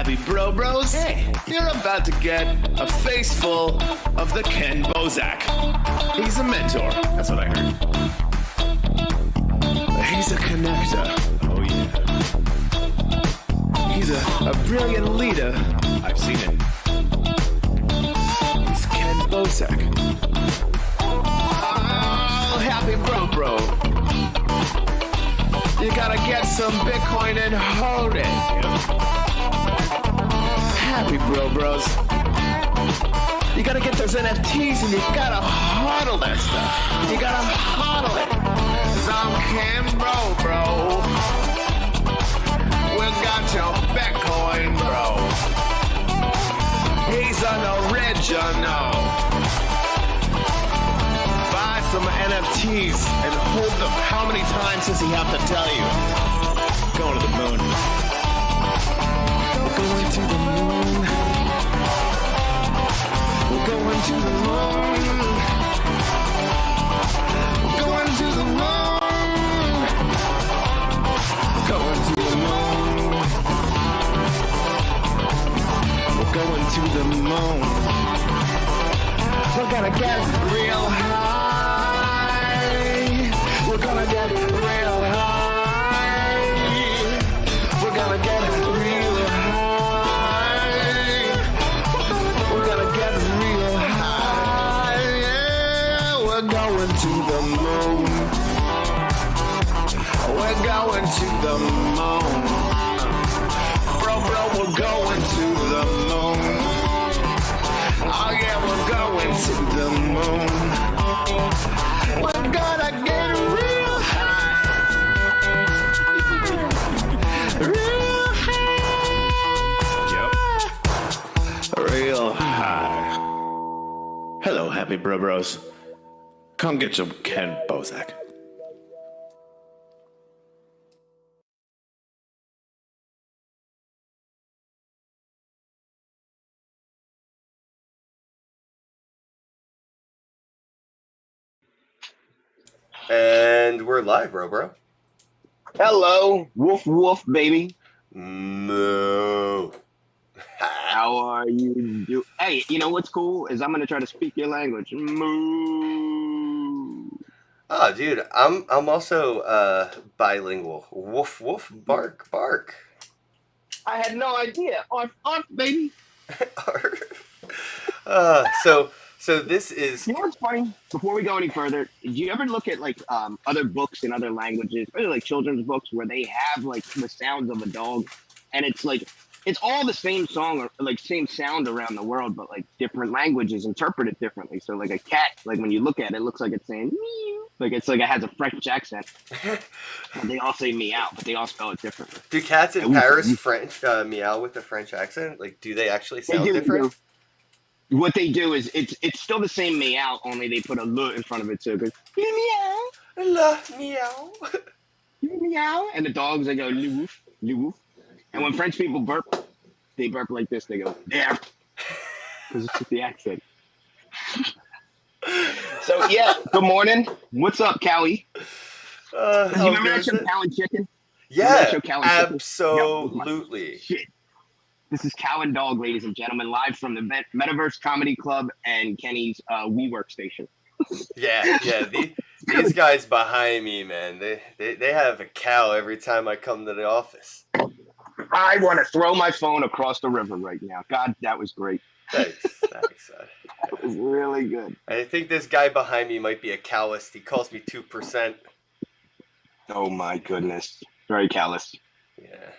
happy bros. Hey, you're about to get a face full of the Kenn Bosak. He's a mentor. That's what I heard. He's a connector. Oh yeah. He's a brilliant leader. I've seen it. He's Kenn Bosak. Oh, happy bro. You gotta get some Bitcoin and hold it. Happy bros. You gotta get those NFTs and you gotta hodl that stuff. You gotta hodl it. Some Kenn bro. We got your Bitcoin, bro. He's an original. Buy some NFTs and hold them. How many times does he have to tell you? Going to the moon. We're going to the moon. We're going to the moon. We're going to the moon. Going to the moon. We're going to the moon. We're gonna get real high. We're gonna get real high. We're gonna get real high. We're gonna get real high. Yeah, we're going to the moon. We're going to the moon. Bro, we're going to the moon. Oh yeah, we're going to the moon. We're gonna get real high. Real high. Yep. Real high. Hello, happy bros. Come get some Kenn Bosak. And we're live, bro. Hello, woof, baby. Moo. How are you? Hey, you know what's cool is I'm gonna try to speak your language. Moo. Oh, dude, I'm also bilingual. Woof, bark. I had no idea. Arf, baby. So this is. You know what's funny? Before we go any further, do you ever look at like other books in other languages, especially like children's books, where they have like the sounds of a dog, and it's like it's all the same song or like same sound around the world, but like different languages interpret it differently. So like a cat, like when you look at it, it looks like it's saying meow, like it's like it has a French accent. And they all say meow, but they all spell it differently. Do cats in Paris French meow with a French accent? Like, do they actually sound different? What they do is it's still the same meow, only they put a l in front of it, so it goes meow, meow, meow, and the dogs they go loof. And when French people burp, they burp like this. They go there, because it's just the accent. So yeah, good morning. What's up, Callie? You remember that show, Cow and Chicken? Yeah, absolutely. Shit. This is Cow and Dog, ladies and gentlemen, live from the Metaverse Comedy Club and Kenny's WeWork station. Yeah. These guys behind me, man, they have a cow every time I come to the office. I want to throw my phone across the river right now. God, that was great. Thanks. That was really good. I think this guy behind me might be a cowist. He calls me 2%. Oh my goodness, very callous. Yeah.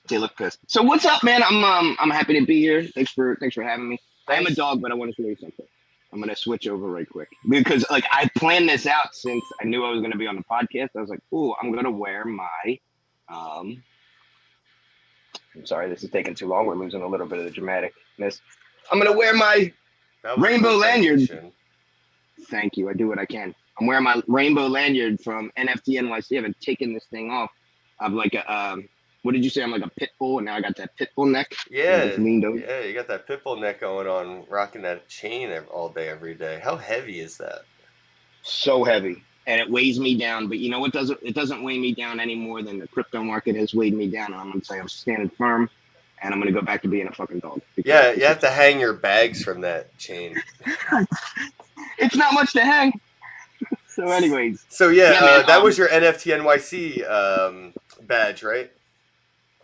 They look pissed. So what's up, man? I'm happy to be here. Thanks for having me. I am a dog, but I want to show you something. I'm gonna switch over right quick because like I planned this out since I knew I was gonna be on the podcast. I was like, "Ooh, I'm gonna wear my." I'm sorry, this is taking too long. We're losing a little bit of the dramaticness. I'm gonna wear my rainbow lanyard. Thank you. I do what I can. I'm wearing my rainbow lanyard from NFT NYC. I've been taking this thing off. I'm like a what did you say? I'm like a pit bull, and now I got that pit bull neck. Yeah, you got that pit bull neck going on, rocking that chain all day, every day. How heavy is that? So heavy, and it weighs me down. But you know what? It doesn't weigh me down any more than the crypto market has weighed me down. And I'm gonna say I'm standing firm. and I'm gonna go back to being a fucking dog. Yeah, you have to hang your bags from that chain. It's not much to hang. So, anyways, So yeah, yeah, man. that was your NFT NYC badge, right?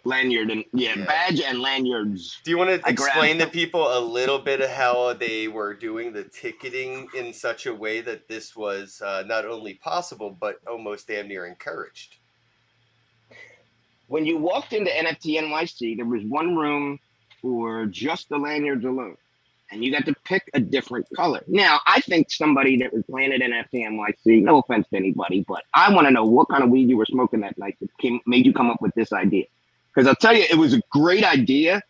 Lanyard and Yeah. badge and lanyards. Do you want to I explain to grabbed- people a little bit of how they were doing the ticketing in such a way that this was not only possible but almost damn near encouraged? When you walked into NFT NYC, there was one room for just the lanyards alone, and you got to pick a different color. Now, I think somebody that was planning NFT NYC, no offense to anybody, but I want to know what kind of weed you were smoking that night that made you come up with this idea. Because I'll tell you, it was a great idea.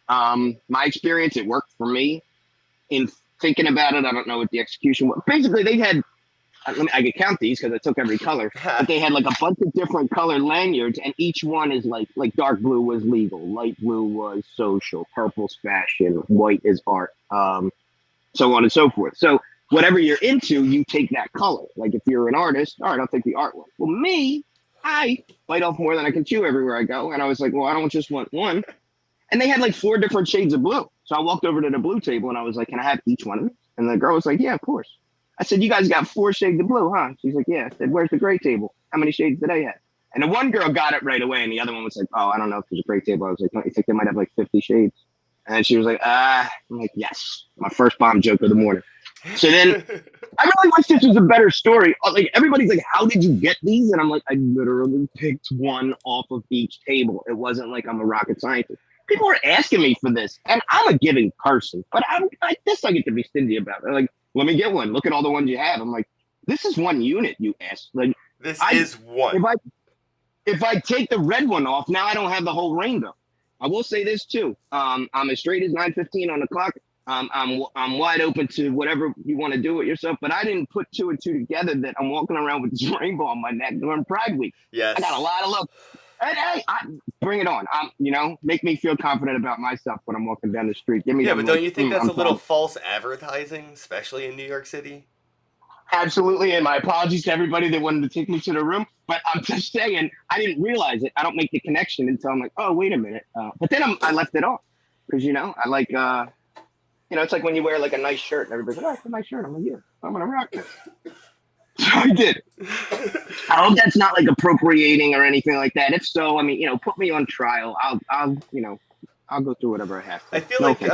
My experience, it worked for me. In thinking about it, I don't know what the execution was. Basically, they had, I could count these because I took every color, but they had like a bunch of different color lanyards, and each one is like dark blue was legal, light blue was social, purple's fashion, white is art, so on and so forth. So whatever you're into, you take that color. Like if you're an artist, all right, I'll take the art one. Well, me, I bite off more than I can chew everywhere I go. And I was like, well, I don't just want one. And they had like 4 different shades of blue. So I walked over to the blue table and I was like, can I have each one of them? And the girl was like, yeah, of course. I said, you guys got 4 shades of blue, huh? She's like, yeah. I said, where's the gray table? How many shades do they have? And the one girl got it right away. And the other one was like, oh, I don't know if there's a gray table. I was like, don't you think they might have like 50 shades? And she was like, I'm like, yes. My first bomb joke of the morning. So then I really wish this was a better story. Like everybody's like, how did you get these? And I'm like, I literally picked one off of each table. It wasn't like I'm a rocket scientist. People are asking me for this, and I'm a giving person, but I get to be stingy about it. They're like, let me get one. Look at all the ones you have. I'm like, this is one unit, you asked. Like This is one. If I take the red one off, now I don't have the whole rainbow. I will say this too. I'm as straight as 9:15 on the clock. I'm wide open to whatever you want to do with yourself, but I didn't put 2 and 2 together that I'm walking around with this rainbow on my neck during Pride Week. Yes. I got a lot of love. Hey, bring it on. Make me feel confident about myself when I'm walking down the street. Give me Yeah, but don't you think that's I'm a little fine. false advertising, especially in New York City? Absolutely, and my apologies to everybody that wanted to take me to the room, but I'm just saying I didn't realize it. I don't make the connection until I'm like, oh, wait a minute. But then I left it off because I like it's like when you wear like a nice shirt and everybody's like, oh, it's a nice shirt. I'm like, yeah, I'm gonna rock this. So I did. I hope that's not like appropriating or anything like that. If so, I mean, put me on trial. I'll go through whatever I have to. I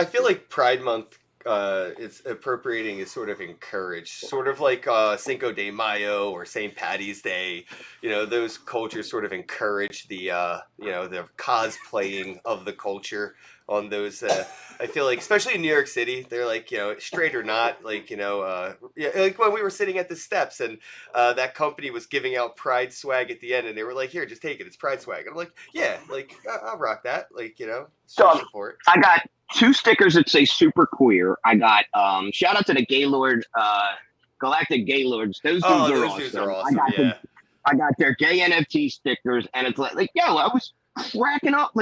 feel like Pride Month is appropriating is sort of encouraged, sort of like Cinco de Mayo or St. Patty's Day. Those cultures sort of encourage the the cosplaying of the culture on those. I feel like, especially in New York City, they're like, straight or not, like, like when we were sitting at the steps and that company was giving out Pride swag at the end, and they were like, here, just take it. It's Pride swag. And I'm like, yeah, like I'll rock that. Like, So support. I got 2 stickers that say super queer. I got shout out to the Gaylord, Galactic Gaylords. Those dudes are awesome. I got their gay NFT stickers, and it's like yo, I was cracking up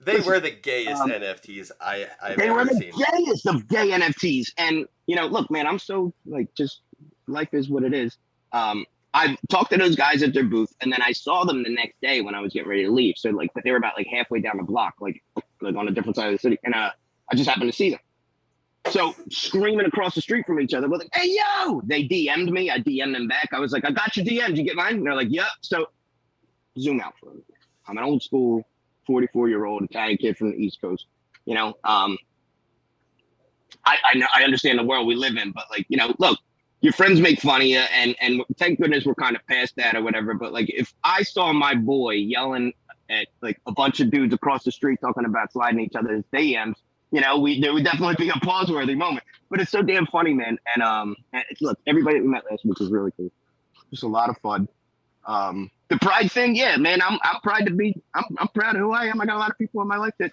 they were the gayest NFTs I've ever seen. They were the gayest of gay NFTs. And, look, man, I'm so, just life is what it is. I talked to those guys at their booth, and then I saw them the next day when I was getting ready to leave. So, but they were about, halfway down the block, like on a different side of the city. And I just happened to see them. So, screaming across the street from each other, we're like, hey, yo! They DM'd me. I DM'd them back. I was like, I got your DM. Did you get mine? And they're like, yep. So, zoom out for a minute. I'm an old school 44-year-old Italian kid from the East Coast. I understand the world we live in, but look, your friends make fun of you, and thank goodness we're kind of past that or whatever. But if I saw my boy yelling at a bunch of dudes across the street talking about sliding each other's DMs, there would definitely be a pause-worthy moment. But it's so damn funny, man. And look, everybody that we met last week was really cool. Just a lot of fun. The pride thing, yeah, man. I'm proud to be. I'm proud of who I am. I got a lot of people in my life that.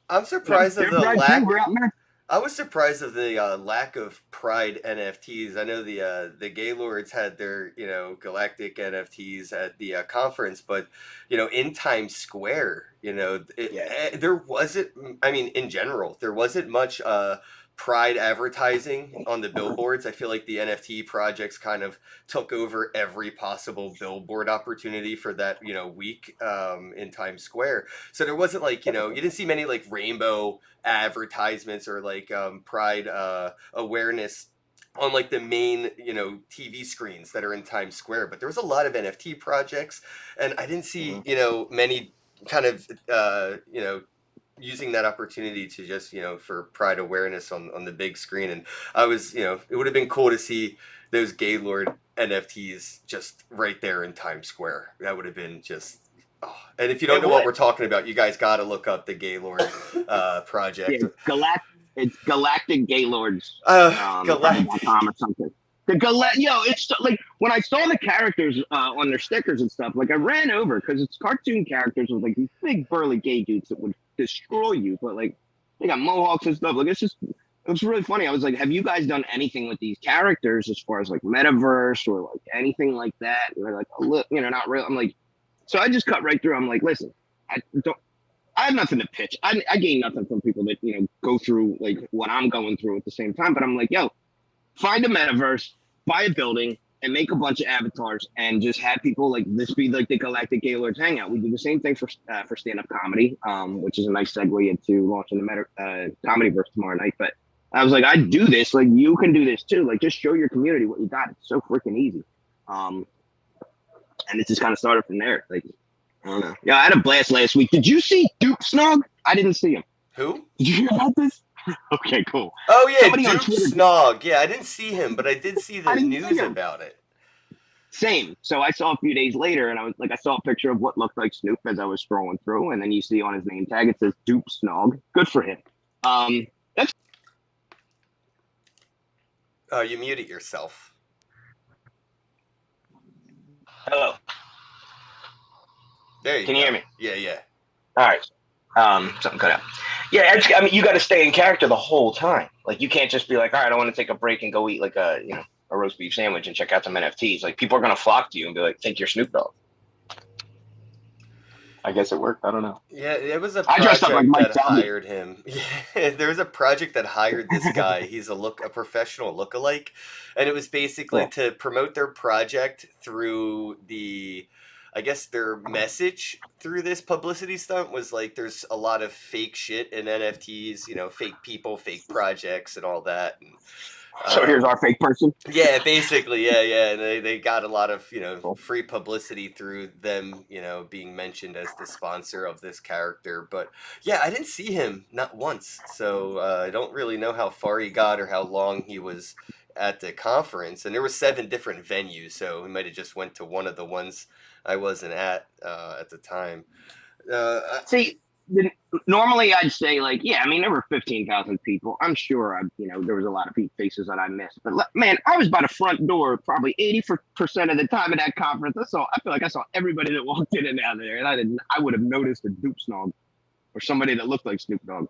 I'm surprised of the lack. We're out there. I was surprised of the lack of Pride NFTs. I know the Gaylords had their galactic NFTs at the conference, but in Times Square, there wasn't. I mean, in general, there wasn't much Pride advertising on the billboards. I feel like the NFT projects kind of took over every possible billboard opportunity for that, week in Times Square. So there wasn't like, you didn't see many like rainbow advertisements or like Pride awareness on like the main, TV screens that are in Times Square. But there was a lot of NFT projects, and I didn't see, many kind of, using that opportunity to just, for Pride awareness on the big screen. And I was, it would have been cool to see those Gaylord NFTs just right there in Times Square. That would have been just, oh. And if you don't know what we're talking about, you guys got to look up the Gaylord project. Yeah, it's Galactic Gaylords. Galactic. .com or something. It's like when I saw the characters on their stickers and stuff, like I ran over because it's cartoon characters with like these big burly gay dudes that would destroy you, but like they got mohawks and stuff. Like it was really funny. I was like, have you guys done anything with these characters as far as like Metaverse or like anything like that? And they're like, oh, look, not real. I'm like, so I just cut right through. I'm like, listen, I have nothing to pitch. I gain nothing from people that, go through like what I'm going through at the same time. But I'm like, yo, find a Metaverse, buy a building, and make a bunch of avatars, and just have people like this be like the Galactic Gaylords hangout. We do the same thing for stand-up comedy, which is a nice segue into launching the Comedyverse tomorrow night. But I was like, I do this, like you can do this too. Like just show your community what you got. It's so freaking easy. And it just kind of started from there. Like, I don't know. Yeah, I had a blast last week. Did you see Duke Snog? I didn't see him. Who? Did you hear about this? Okay, cool. Oh yeah, Somebody Duke Snog. Yeah, I didn't see him, but I did see the news about it. Same. So I saw a few days later, and I saw a picture of what looked like Snoop as I was scrolling through, and then you see on his name tag it says Duke Snog. Good for him. That's. Oh, you muted yourself. Hello. There you Can go. you hear me? Yeah. All right. Something cut out. Yeah, I mean, you got to stay in character the whole time. Like, you can't just be like, all right, I want to take a break and go eat like a roast beef sandwich and check out some NFTs. Like, people are gonna flock to you and be like, think you're Snoop Dogg. I guess it worked. I don't know. Yeah, it was a project that hired him. Yeah, there was a project that hired this guy. He's a professional lookalike, and it was basically to promote their project through I guess their message through this publicity stunt was like, there's a lot of fake shit in NFTs, fake people, fake projects, and all that. And, so here's our fake person. Yeah, basically, yeah. And they got a lot of free publicity through them, being mentioned as the sponsor of this character. But yeah, I didn't see him not once, so I don't really know how far he got or how long he was at the conference. And there were 7 different venues, so he might have just went to one of the ones I wasn't at the time. See, normally I'd say like, yeah, I mean, there were 15,000 people. I'm sure there was a lot of faces that I missed. But man, I was by the front door probably 80% of the time at that conference. I feel like I saw everybody that walked in and out of there, and I would have noticed a Duke Snog or somebody that looked like Snoop Dogg.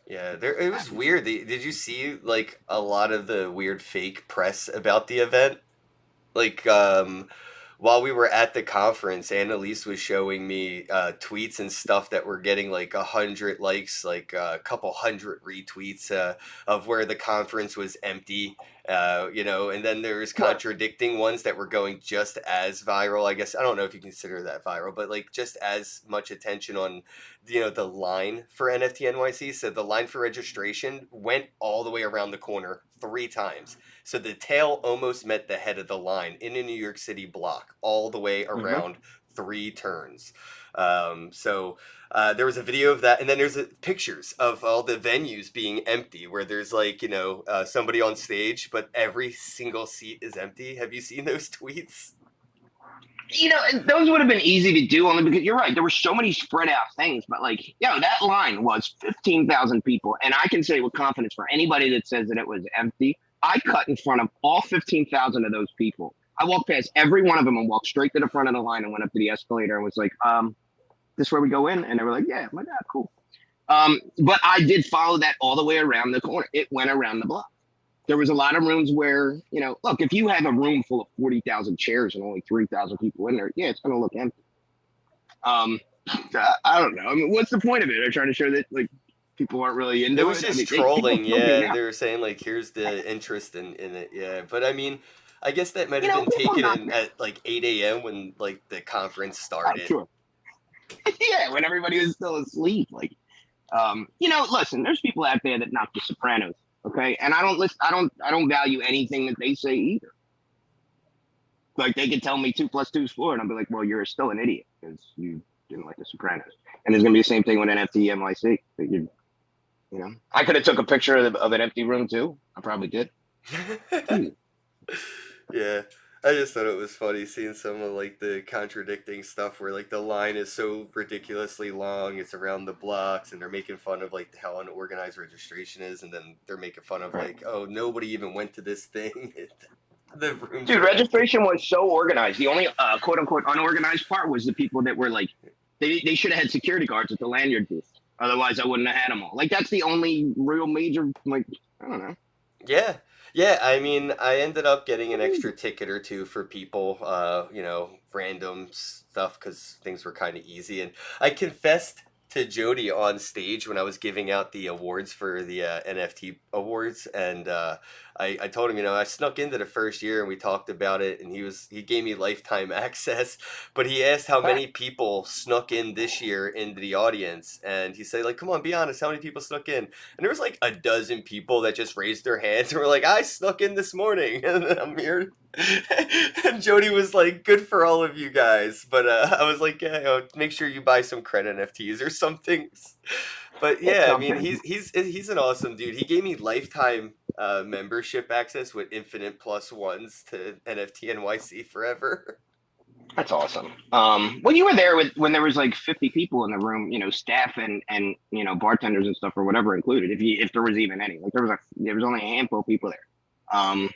Yeah, it was weird. Did you see like a lot of the weird fake press about the event? Like, while we were at the conference, Annalise was showing me tweets and stuff that were getting like 100 likes, like a couple hundred retweets of where the conference was empty, and then there's contradicting ones that were going just as viral. I guess, I don't know if you consider that viral, but like just as much attention on, the line for NFT NYC. So the line for registration went all the way around the corner 3 times. So the tail almost met the head of the line in a New York City block all the way around 3 turns. So there was a video of that, and then there's pictures of all the venues being empty, where there's like, somebody on stage, but every single seat is empty. Have you seen those tweets? Those would have been easy to do, only because you're right. There were so many spread out things, but like, that line was 15,000 people. And I can say with confidence, for anybody that says that it was empty, I cut in front of all 15,000 of those people. I walked past every one of them and walked straight to the front of the line and went up to the escalator and was like, this where we go in? And they were like, yeah. I'm like, cool. But I did follow that all the way around the corner. It went around the block. There was a lot of rooms where, look, if you have a room full of 40,000 chairs and only 3,000 people in there, yeah, it's going to look empty. I don't know. I mean, what's the point of it? They're trying to show that, like, people weren't really into it. It was just people trolling, still do yeah. now. They were saying like, "Here's the interest in it," yeah. But I mean, I guess that might You have know, been people taken not in at like 8 a.m. when like the conference I'm started. sure. Yeah, when everybody was still asleep. Like, listen, there's people out there that knock the Sopranos, okay? And I don't listen. I don't value anything that they say either. Like they could tell me 2 + 2 is 4, and I'll be like, well, you're still an idiot because you didn't like the Sopranos. And there's gonna be the same thing with NFT NYC. That I could have took a picture of an empty room too. I probably did. Yeah, I just thought it was funny seeing some of like the contradicting stuff where like the line is so ridiculously long, it's around the blocks, and they're making fun of like how unorganized registration is, and then they're making fun of like, oh, nobody even went to this thing. The rooms Dude, are empty. registration was so organized. The only quote unquote unorganized part was the people that were like, they should have had security guards at the Lanyard booth. Otherwise, I wouldn't have had them all. Like that's the only real major, like, I don't know. Yeah. Yeah, I mean, I ended up getting an extra ticket or two for people, random stuff because things were kind of easy. And I confessed to Jody on stage when I was giving out the awards for the NFT awards, and I told him, I snuck into the first year and we talked about it, and he gave me lifetime access, but he asked how many people snuck in this year into the audience, and he said, like, come on, be honest, how many people snuck in? And there was like a dozen people that just raised their hands and were like, I snuck in this morning, and I'm here. And Jody was like, good for all of you guys, but I was like, yeah, make sure you buy some credit NFTs or something. But yeah, I mean, he's an awesome dude. He gave me lifetime membership access with infinite +1s to NFT NYC forever. That's awesome. Well, you were there when there was like 50 people in the room, staff and bartenders and stuff or whatever included. If there was even any, like there was only a handful of people there.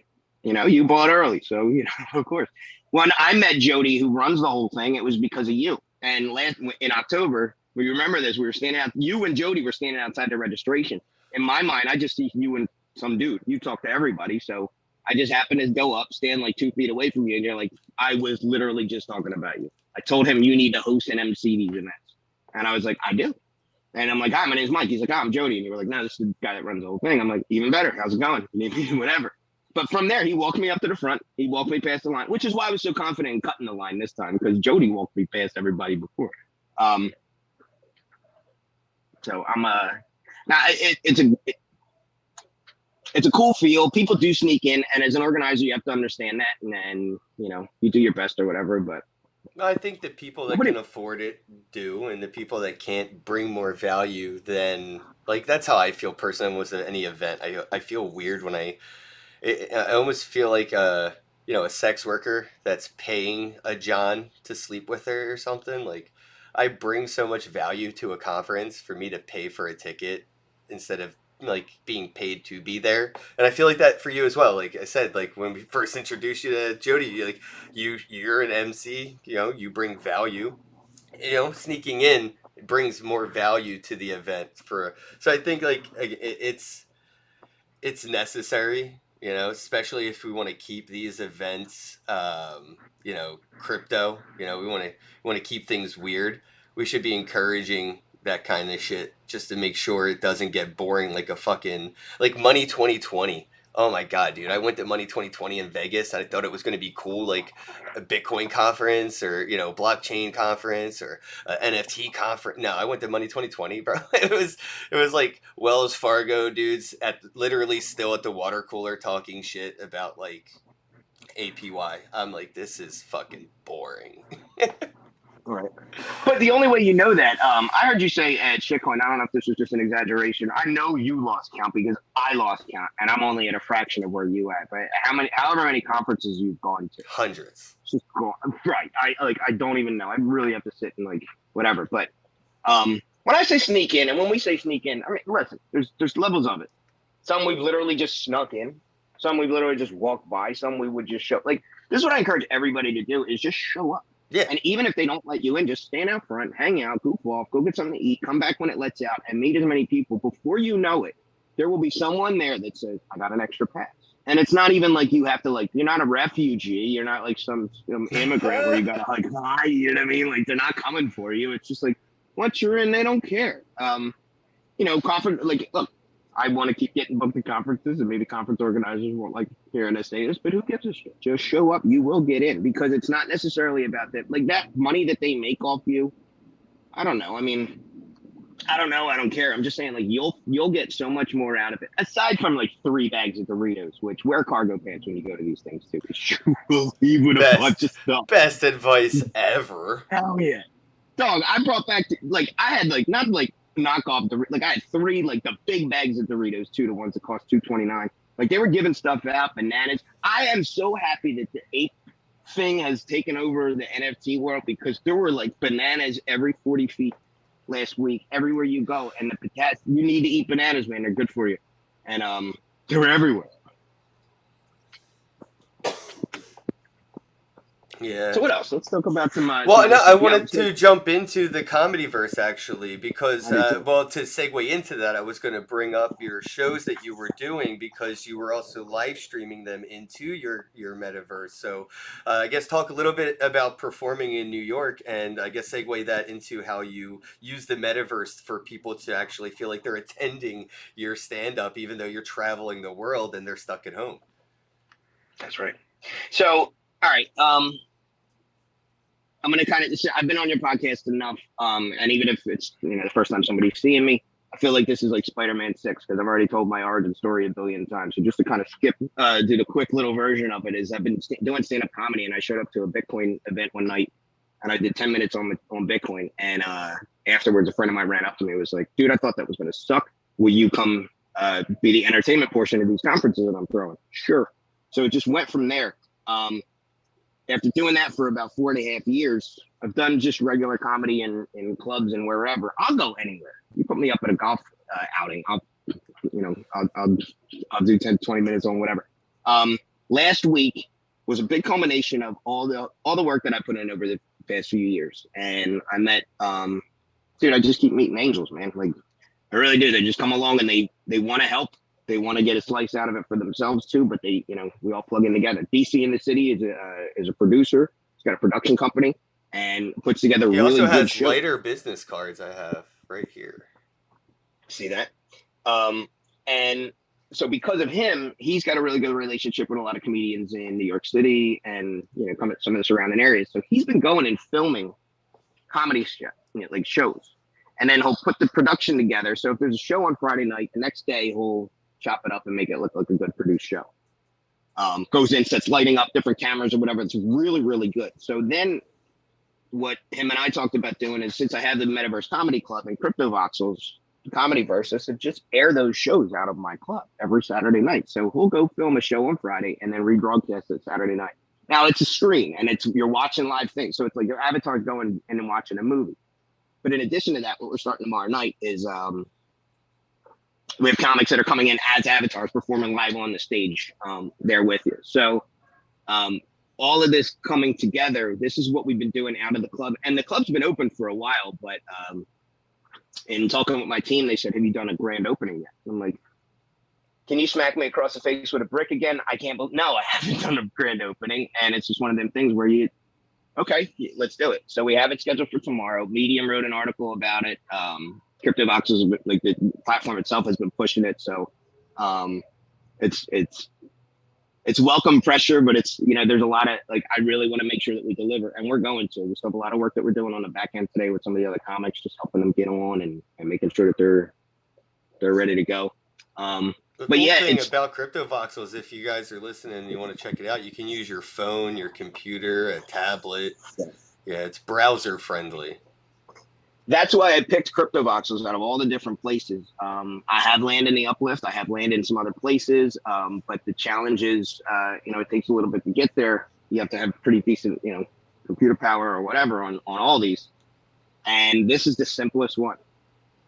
You bought early, so of course. When I met Jody, who runs the whole thing, it was because of you. And in October, we remember this. We were standing out. You and Jody were standing outside the registration. In my mind, I just see you and some dude. You talk to everybody, so I just happened to go up, stand like 2 feet away from you, and you're like, I was literally just talking about you. I told him you need to host and MC these events, and I was like, I do. And I'm like, hi, my name's Mike. He's like, I'm Jody, and you were like, no, this is the guy that runs the whole thing. I'm like, even better. How's it going? Whatever. But from there, he walked me up to the front. He walked me past the line, which is why I was so confident in cutting the line this time, because Jody walked me past everybody before. So I'm it's a cool feel. People do sneak in, and as an organizer, you have to understand that, and then you do your best or whatever. But I think the people that can afford it do, and the people that can't bring more value than, like, that's how I feel personally with any event. I feel weird when I almost feel like a sex worker that's paying a John to sleep with her or something. Like, I bring so much value to a conference for me to pay for a ticket instead of like being paid to be there. And I feel like that for you as well. Like I said, like when we first introduced you to Jody, like you're an MC, you bring value, sneaking in brings more value to the event so I think like it's necessary, especially if we want to keep these events, crypto, we want to keep things weird. We should be encouraging that kind of shit just to make sure it doesn't get boring like a fucking, like Money 2020. Oh my God, dude. I went to Money 2020 in Vegas. I thought it was going to be cool, like a Bitcoin conference or, blockchain conference or NFT conference. No, I went to Money 2020, bro. It was like Wells Fargo dudes literally still at the water cooler talking shit about like APY. I'm like, this is fucking boring. Right. But the only way you know that, I heard you say at shitcoin, I don't know if this was just an exaggeration. I know you lost count because I lost count, and I'm only at a fraction of where you at. But however many conferences you've gone to, hundreds. Just gone. Right. I don't even know. I really have to sit and like whatever. But when I say sneak in, and when we say sneak in, I mean, listen, there's levels of it. Some we've literally just snuck in. Some we've literally just walked by. Some we would just show. Like, this is what I encourage everybody to do: is just show up. Yeah. And even if they don't let you in, just stand out front, hang out, goof off, go get something to eat, come back when it lets out, and meet as many people. Before you know it, there will be someone there that says, I got an extra pass. And it's not even like you have to, like, you're not a refugee. You're not like some immigrant where you got to, like, hi, you know what I mean? Like, they're not coming for you. It's just like, once you're in, they don't care. conference, like, look, I want to keep getting booked to conferences, and maybe conference organizers won't like hearing us say this, but who gives a shit? Just show up, you will get in, because it's not necessarily about that. Like, that money that they make off you, I don't know. I mean, I don't know. I don't care. I'm just saying, like, you'll get so much more out of it. Aside from like 3 bags of Doritos, which wear cargo pants when you go to these things too. You will leave with a bunch of stuff. Best advice ever. Hell yeah, dog! I brought back like I had like not like knockoff like I had 3 like the big bags of Doritos too, the ones that cost $2.29. Like they were giving stuff out, bananas. I am so happy that the ape thing has taken over the NFT world, because there were like bananas every 40 feet last week, everywhere you go. And the potassium, you need to eat bananas, man. They're good for you. And they were everywhere. Yeah. So what else? Let's talk about some. Well, no, I wanted to jump into the comedy verse actually, because well, to segue into that, I was going to bring up your shows that you were doing, because you were also live streaming them into your metaverse. So I guess talk a little bit about performing in New York, and I guess segue that into how you use the metaverse for people to actually feel like they're attending your stand-up, even though you're traveling the world and they're stuck at home. That's right. So, all right. I'm going to kind of, I've been on your podcast enough. And even if it's, the first time somebody's seeing me, I feel like this is like Spider-Man 6, because I've already told my origin story a billion times. So just to kind of do the quick little version of it, is I've been doing stand-up comedy, and I showed up to a Bitcoin event one night, and I did 10 minutes on Bitcoin. And afterwards, a friend of mine ran up to me and was like, dude, I thought that was going to suck. Will you come be the entertainment portion of these conferences that I'm throwing? Sure. So it just went from there. After doing that for about 4.5 years, I've done just regular comedy in clubs and wherever. I'll go anywhere. You put me up at a golf outing, I'll do 10, 20 minutes on whatever. Last week was a big culmination of all the work that I put in over the past few years. And I met, dude, I just keep meeting angels, man. Like, I really do. They just come along and they want to help. They want to get a slice out of it for themselves too, but they, we all plug in together. DC in the city is a producer. He's got a production company and puts together really good shows. He also has lighter business cards I have right here. See that? And so because of him, he's got a really good relationship with a lot of comedians in New York City and some of the surrounding areas. So he's been going and filming comedy like shows, and then he'll put the production together. So if there's a show on Friday night, the next day he'll chop it up and make it look like a good produced show. Goes in, sets lighting up, different cameras or whatever. It's really, really good. So then what him and I talked about doing is, since I have the Metaverse Comedy Club and Crypto Voxel's Comedyverse, I said, just air those shows out of my club every Saturday night. So he'll go film a show on Friday and then rebroadcast it Saturday night. Now it's a stream and you're watching live things. So it's like your avatar's going in and watching a movie. But in addition to that, what we're starting tomorrow night is we have comics that are coming in as avatars, performing live on the stage there with you. So all of this coming together, this is what we've been doing out of the club. And the club's been open for a while, but in talking with my team, they said, have you done a grand opening yet? I'm like, can you smack me across the face with a brick again? I can't believe, no, I haven't done a grand opening. And it's just one of them things where okay, let's do it. So we have it scheduled for tomorrow. Medium wrote an article about it. Crypto Voxels, like the platform itself, has been pushing it. So it's welcome pressure, but it's, there's a lot of, like, I really want to make sure that we deliver, and we're going to. We still have a lot of work that we're doing on the back end today with some of the other comics, just helping them get on and making sure that they're ready to go. The cool thing about Crypto Voxels, if you guys are listening and you want to check it out, you can use your phone, your computer, a tablet. Yeah, it's browser friendly. That's why I picked Crypto Voxels out of all the different places. I have land in the Uplift. I have land in some other places. But the challenge is, it takes a little bit to get there. You have to have pretty decent, computer power or whatever on all these. And this is the simplest one.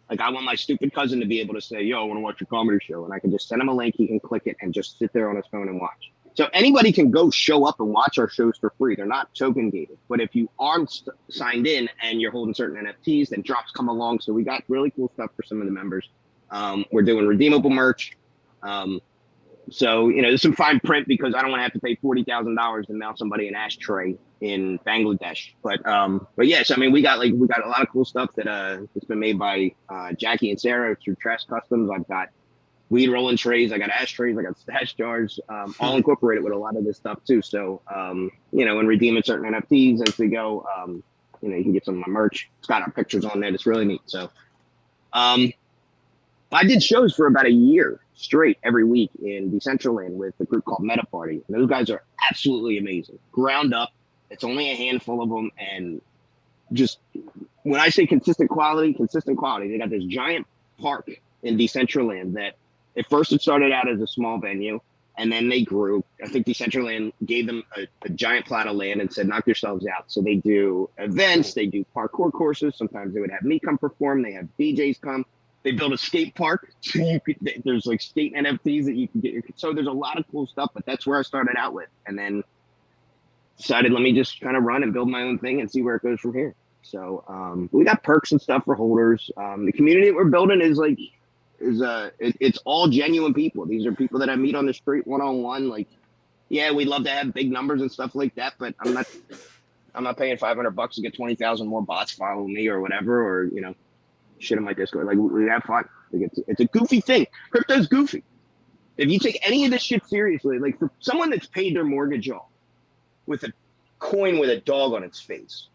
Like, I want my stupid cousin to be able to say, yo, I want to watch your comedy show. And I can just send him a link. He can click it and just sit there on his phone and watch. So anybody can go show up and watch our shows for free. They're not token gated. But if you aren't signed in and you're holding certain NFTs, then drops come along. So we got really cool stuff for some of the members. We're doing redeemable merch. So, there's some fine print, because I don't want to have to pay $40,000 to mail somebody an ashtray in Bangladesh. But yes, I mean we got a lot of cool stuff that that's been made by Jackie and Sarah through Trash Customs. I've got weed rolling trays, I got ashtrays, I got stash jars, all incorporated with a lot of this stuff too. So and redeeming certain NFTs as we go. You can get some of my merch. It's got our pictures on there. It's really neat. So I did shows for about a year straight every week in Decentraland with a group called Meta Party. And those guys are absolutely amazing. Ground up. It's only a handful of them. And just when I say consistent quality. They got this giant park in Decentraland that at first it started out as a small venue. And then they grew. I think Decentraland gave them a giant plot of land and said, knock yourselves out. So they do events. They do parkour courses. Sometimes they would have me come perform. They have DJs come. They built a skate park, so there's like skate NFTs that you can get. So there's a lot of cool stuff, but that's where I started out with, and then decided let me just kind of run and build my own thing and see where it goes from here. So we got perks and stuff for holders. The community that we're building it's all genuine people. These are people that I meet on the street one-on-one. Like, yeah, we'd love to have big numbers and stuff like that, but I'm not paying $500 to get 20,000 more bots follow me or whatever, or shit in my Discord. Like, we have fun. Like, it's a goofy thing. Crypto's goofy. If you take any of this shit seriously, like for someone that's paid their mortgage off with a coin with a dog on its face,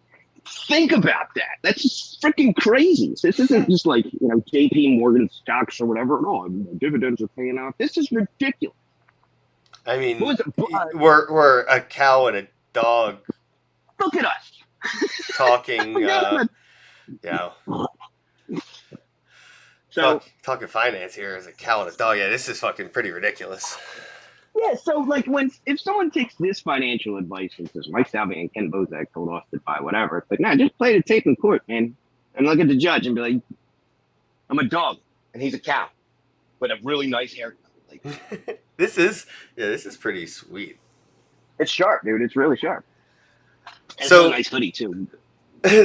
think about that. That's just freaking crazy. This isn't just like, JP Morgan stocks or whatever. No, dividends are paying off. This is ridiculous. I mean, we're a cow and a dog. Look at us. Talking, So talking finance here as a cow and a dog. Yeah, this is fucking pretty ridiculous. Yeah, so like if someone takes this financial advice and says Mike Salvi and Kenn Bosak told us to buy whatever, it's like, nah, just play the tape in court, man, and look at the judge and be like, I'm a dog and he's a cow with a really nice haircut. Like, this is pretty sweet. It's sharp, dude. It's really sharp. And so it's a nice hoodie too.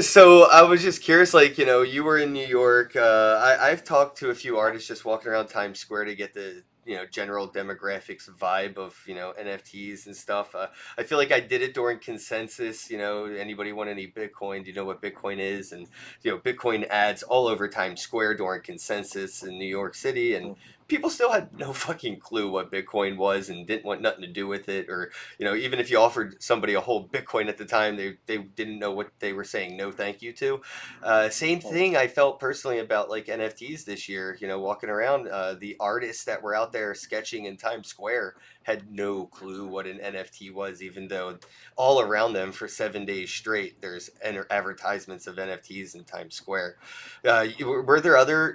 So I was just curious, like, you were in New York. I've talked to a few artists just walking around Times Square to get the, general demographics vibe of, NFTs and stuff. I feel like I did it during Consensus. Anybody want any Bitcoin? Do you know what Bitcoin is? And, Bitcoin ads all over Times Square during Consensus in New York City. And people still had no fucking clue what Bitcoin was and didn't want nothing to do with it. Or, even if you offered somebody a whole Bitcoin at the time, they didn't know what they were saying no thank you to. Same thing I felt personally about like NFTs this year, walking around. The artists that were out there sketching in Times Square had no clue what an NFT was, even though all around them for 7 days straight, there's advertisements of NFTs in Times Square. Were there other,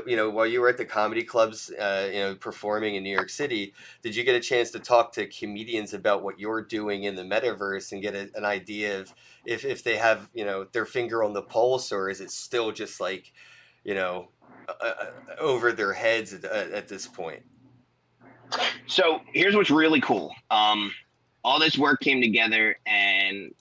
while you were at the comedy clubs, performing in New York City, did you get a chance to talk to comedians about what you're doing in the metaverse and get an idea of if they have, their finger on the pulse, or is it still just like, over their heads at this point? So here's what's really cool. All this work came together, and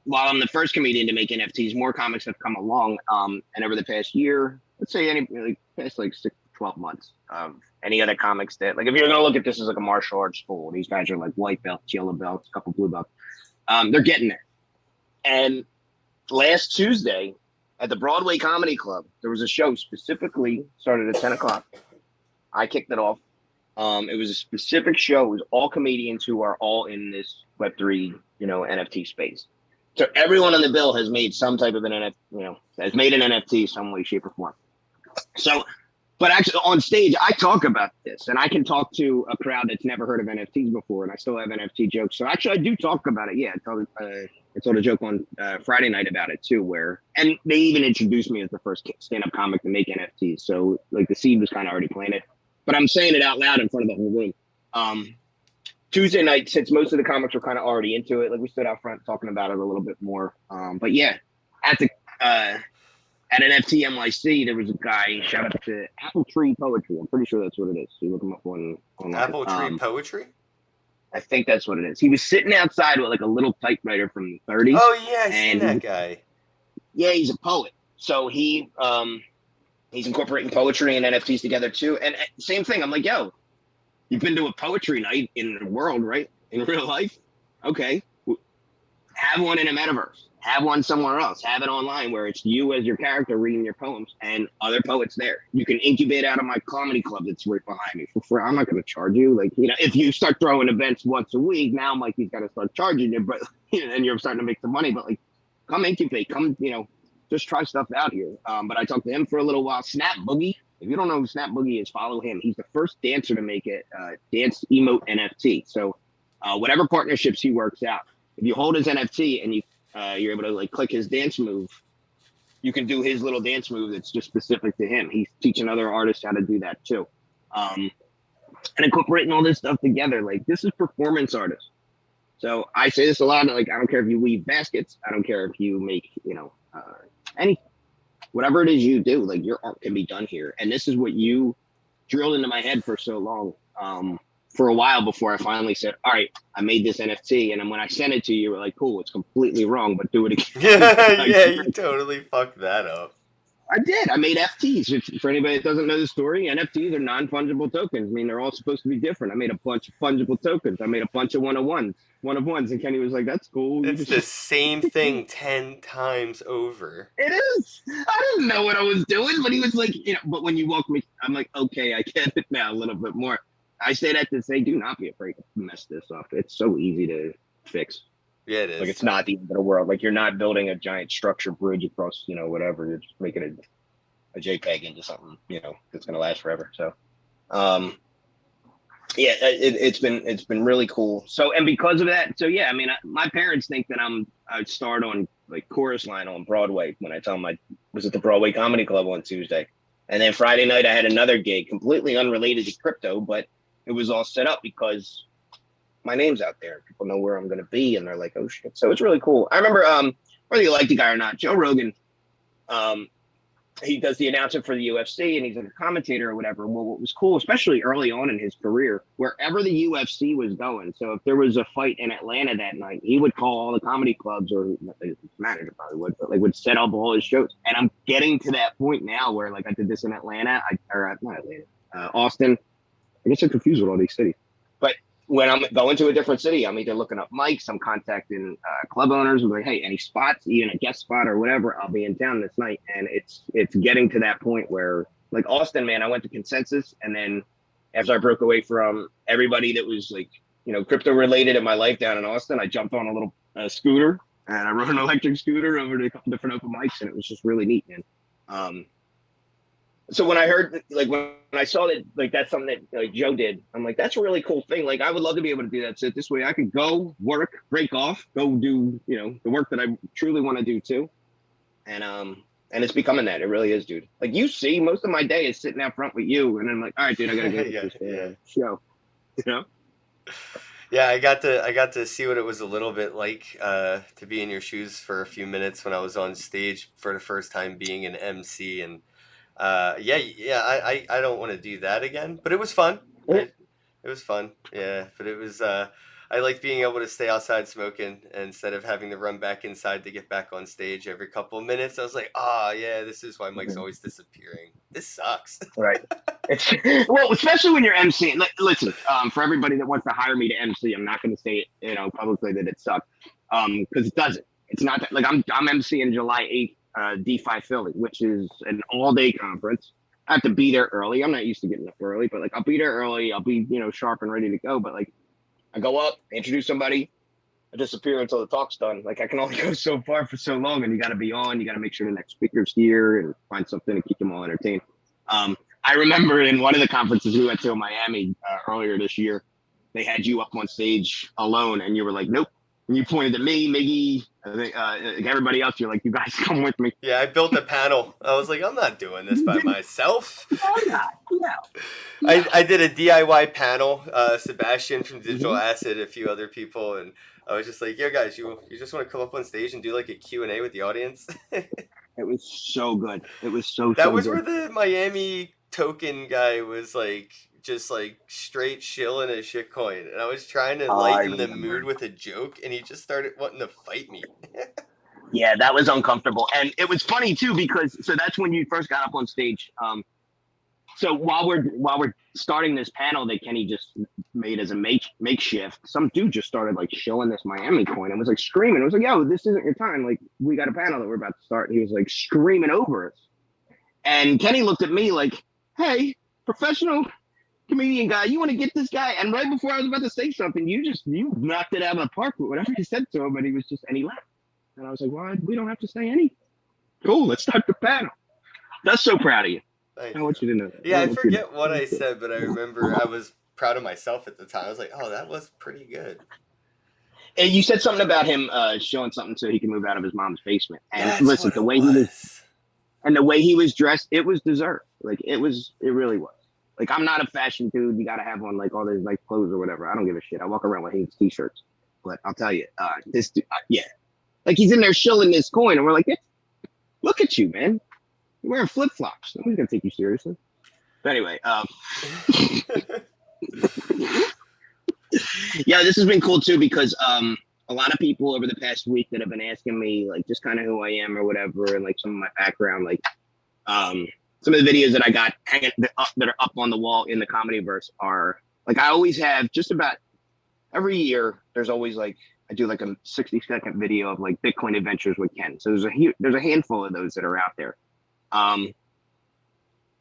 while I'm the first comedian to make NFTs, more comics have come along. And over the past year, let's say past 6 to 12 months, any other comics that, like, if you're gonna look at this as like a martial arts school, these guys are like white belts, yellow belts, a couple blue belts. They're getting there. And last Tuesday at the Broadway Comedy Club, there was a show specifically started at 10 o'clock. I kicked it off. It was a specific show. It was all comedians who are all in this Web3, NFT space. So everyone on the bill has made some type of an NFT, has made an NFT some way, shape, or form. So, but actually on stage, I talk about this, and I can talk to a crowd that's never heard of NFTs before, and I still have NFT jokes. So actually, I do talk about it. Yeah, I told a joke on Friday night about it too, and they even introduced me as the first stand-up comic to make NFTs. So like the seed was kind of already planted. But I'm saying it out loud in front of the whole room. Tuesday night, since most of the comics were kind of already into it, like we stood out front talking about it a little bit more. But yeah, at NFT NYC, there was a guy, shout out to Apple Tree Poetry. I'm pretty sure that's what it is. You look him up on Apple Tree Poetry? I think that's what it is. He was sitting outside with like a little typewriter from the 30s. Oh yeah, I seen that guy. Yeah, he's a poet. So he's incorporating poetry and NFTs together too. And same thing. I'm like, yo, you've been to a poetry night in the world, right? In real life? Okay. have one in a metaverse. Have one somewhere else. Have it online where it's you as your character reading your poems and other poets there. You can incubate out of my comedy club that's right behind me for free. I'm not going to charge you. Like, if you start throwing events once a week, now Mikey's got to start charging you, but and you're starting to make some money. But like, come incubate, come, just try stuff out here. But I talked to him for a little while. Snap Boogie. If you don't know who Snap Boogie is, follow him. He's the first dancer to make it dance emote NFT. So whatever partnerships he works out, if you hold his NFT and you're able to like click his dance move, you can do his little dance move that's just specific to him. He's teaching other artists how to do that too. And incorporating all this stuff together. Like, this is performance artists. So I say this a lot. Like, I don't care if you weave baskets. I don't care if you make, anything. Whatever it is you do, like, your art can be done here. And this is what you drilled into my head for so long. For a while before I finally said, all right, I made this NFT. And then when I sent it to you, you were like, cool, it's completely wrong, but do it again. Yeah, you totally fucked that up. I did. I made FTs. For anybody that doesn't know the story, NFTs are non-fungible tokens. I mean, they're all supposed to be different. I made a bunch of fungible tokens. I made a bunch of one-of-ones. And Kenny was like, that's cool. It's the same thing 10 times over. It is. I didn't know what I was doing, but he was like, but when you walk me, I'm like, okay, I get it now a little bit more. I say that to say, do not be afraid to mess this up. It's so easy to fix. Yeah, it is. Like, it's not the end of the world. Like, you're not building a giant structure bridge across, whatever. You're just making a JPEG into something, that's going to last forever. So, yeah, it's been really cool. So, and because of that, so yeah, I mean, my parents think that I start on like chorus line on Broadway when I tell them I was at the Broadway Comedy Club on Tuesday. And then Friday night, I had another gig completely unrelated to crypto, but it was all set up because my name's out there. People know where I'm going to be, and they're like, oh, shit. So it's really cool. I remember, whether you like the guy or not, Joe Rogan, he does the announcement for the UFC, and he's like a commentator or whatever. Well, what was cool, especially early on in his career, wherever the UFC was going, so if there was a fight in Atlanta that night, he would call all the comedy clubs, or his manager probably would, but like would set up all his shows. And I'm getting to that point now where like I did this in Atlanta, Austin. I guess I'm confused with all these cities. But when I'm going to a different city, I'm either looking up mics, I'm contacting club owners, I'm like, hey, any spots, even a guest spot or whatever, I'll be in town this night. And it's getting to that point where, like Austin, man, I went to Consensus, and then after I broke away from everybody that was like, crypto related in my life down in Austin, I jumped on a little scooter, and I rode an electric scooter over to a couple different open mics, and it was just really neat, man. So when I heard, like, when I saw that, like, that's something that like Joe did, I'm like, that's a really cool thing. Like, I would love to be able to do that. So this way I could go work, break off, go do, the work that I truly want to do too. And it's becoming that. It really is, dude. Like, you see, most of my day is sitting out front with you. And I'm like, all right, dude, I got to go to this show, Yeah, I got to see what it was a little bit like to be in your shoes for a few minutes when I was on stage for the first time being an MC, and I don't want to do that again, but it was fun. It was fun, yeah. But it was I like being able to stay outside smoking instead of having to run back inside to get back on stage every couple of minutes. I was like, yeah, this is why Mike's always disappearing. This sucks. Right. Well, especially when you're emceeing. Like, listen, for everybody that wants to hire me to MC, I'm not going to say it, publicly that it sucks, because it doesn't. It's not that, like, I'm emceeing July 8th. DeFi Philly, which is an all-day conference. I have to be there early. I'm not used to getting up early, but like I'll be there early. I'll be, sharp and ready to go. But like I go up, introduce somebody, I disappear until the talk's done. Like I can only go so far for so long, and you got to be on. You got to make sure the next speaker's here and find something to keep them all entertained. I remember in one of the conferences we went to in Miami earlier this year, they had you up on stage alone, and you were like, nope. And you pointed at me, Miggy, I think, everybody else. You're like, you guys come with me. Yeah, I built a panel. I was like, I'm not doing this by myself. I did a DIY panel. Sebastian from Digital Acid, a few other people, and I was just like, yeah, guys, you just want to come up on stage and do like a Q&A with the audience? It was so good. It was so That was good. where the Miami token guy was like, just like straight shilling a shitcoin, and I was trying to lighten the mood with a joke, and he just started wanting to fight me. Yeah, that was uncomfortable, and it was funny too because so that's when you first got up on stage. So while we're starting this panel that Kenny just made as a makeshift, some dude just started like showing this Miami coin and was like screaming. It was like, "Yo, this isn't your time. Like, we got a panel that we're about to start." And he was like screaming over us. And Kenny looked at me like, "Hey, professional comedian guy, you want to get this guy?" And right before I was about to say something, you knocked it out of the park with whatever he said to him, and he left. And I was like, "Well, we don't have to say anything. Cool, let's start the panel." That's so proud of you. I want you to know that. Yeah, I forget what I said, but I remember I was proud of myself at the time. I was like, "Oh, that was pretty good." And you said something about him showing something so he can move out of his mom's basement. And That's listen, what the it way was. the way he was dressed, it was deserved. Like it really was. Like, I'm not a fashion dude. You gotta have on like all those nice clothes or whatever. I don't give a shit. I walk around with Hanes t-shirts. But I'll tell you, this dude, yeah, like he's in there shilling this coin, and we're like, look at you, man. You're wearing flip flops. Nobody's gonna take you seriously. But anyway, yeah, this has been cool too because a lot of people over the past week that have been asking me like just kind of who I am or whatever, and like some of my background, like some of the videos that I got hanging that are up on the wall in the Comedyverse are like I always have just about every year. There's always like I do like a 60-second video of like Bitcoin adventures with Kenn. So there's a handful of those that are out there. I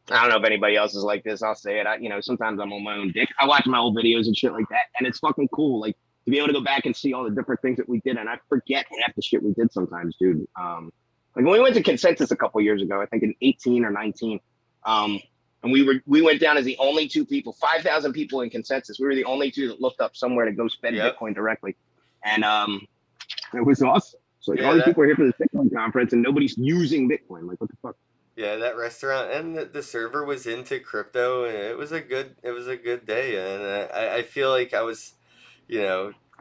don't know if anybody else is like this. I'll say it. Sometimes I'm on my own dick. I watch my old videos and shit like that, and it's fucking cool. Like to be able to go back and see all the different things that we did, and I forget half the shit we did sometimes, dude. Like when we went to Consensus a couple years ago, I think in 18 or 19, and we went down as the only two people, 5,000 people in Consensus. We were the only two that looked up somewhere to go spend Bitcoin directly, and it was awesome. So like all these people are here for this Bitcoin conference, and nobody's using Bitcoin. Like what the fuck? Yeah, that restaurant and the server was into crypto, and it was a good day, and I feel like I was,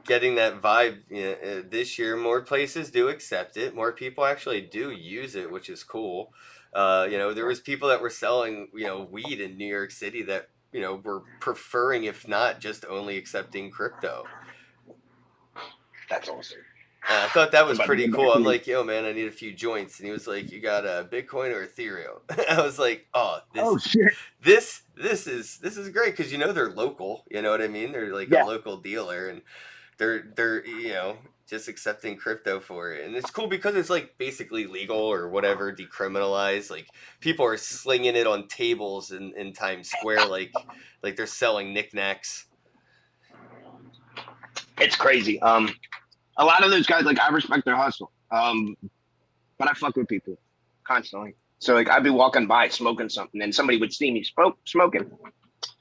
getting that vibe. This year, more places do accept it, more people actually do use it, which is cool. There was people that were selling, weed in New York City that were preferring, if not just only accepting crypto. That's awesome. I thought that was pretty cool. I'm like, "Yo, man, I need a few joints," and he was like, "You got a Bitcoin or Ethereum?" I was like, shit. This is great because they're local. You know what I mean? They're like a local dealer, and they're just accepting crypto for it, and it's cool because it's like basically legal or whatever, decriminalized. Like people are slinging it on tables in Times Square, like they're selling knickknacks. It's crazy. A lot of those guys, like, I respect their hustle. But I fuck with people constantly. So, like, I'd be walking by smoking something, and somebody would see me smoking.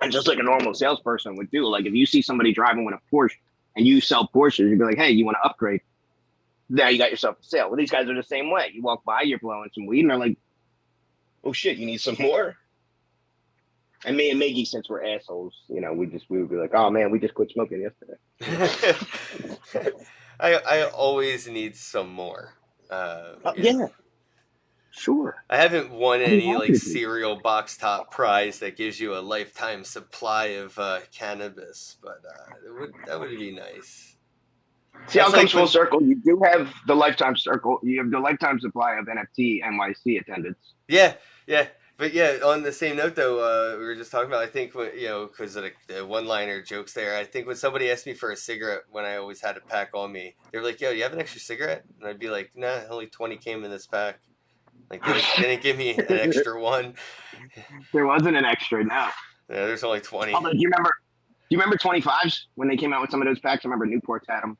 And just like a normal salesperson would do, like, if you see somebody driving with a Porsche and you sell Porsches, you'd be like, "Hey, you want to upgrade?" Now you got yourself a sale. Well, these guys are the same way. You walk by, you're blowing some weed, and they're like, "Oh, shit, you need some more?" And me and Miggy, since we're assholes, we would be like, "Oh, man, we just quit smoking yesterday." I always need some more. Yeah, sure. I haven't won any like cereal box top prize that gives you a lifetime supply of cannabis, but that would be nice. See how it comes full circle. You do have the lifetime circle. You have the lifetime supply of NFT NYC attendance. Yeah. But yeah, on the same note though, we were just talking about, I think, because of the one-liner jokes there, I think when somebody asked me for a cigarette when I always had a pack on me, they were like, "Yo, you have an extra cigarette?" And I'd be like, "Nah, only 20 came in this pack." Like, they didn't give me an extra one. There wasn't an extra, no. Yeah, there's only 20. Although, do you remember 25s when they came out with some of those packs? I remember Newport's had them.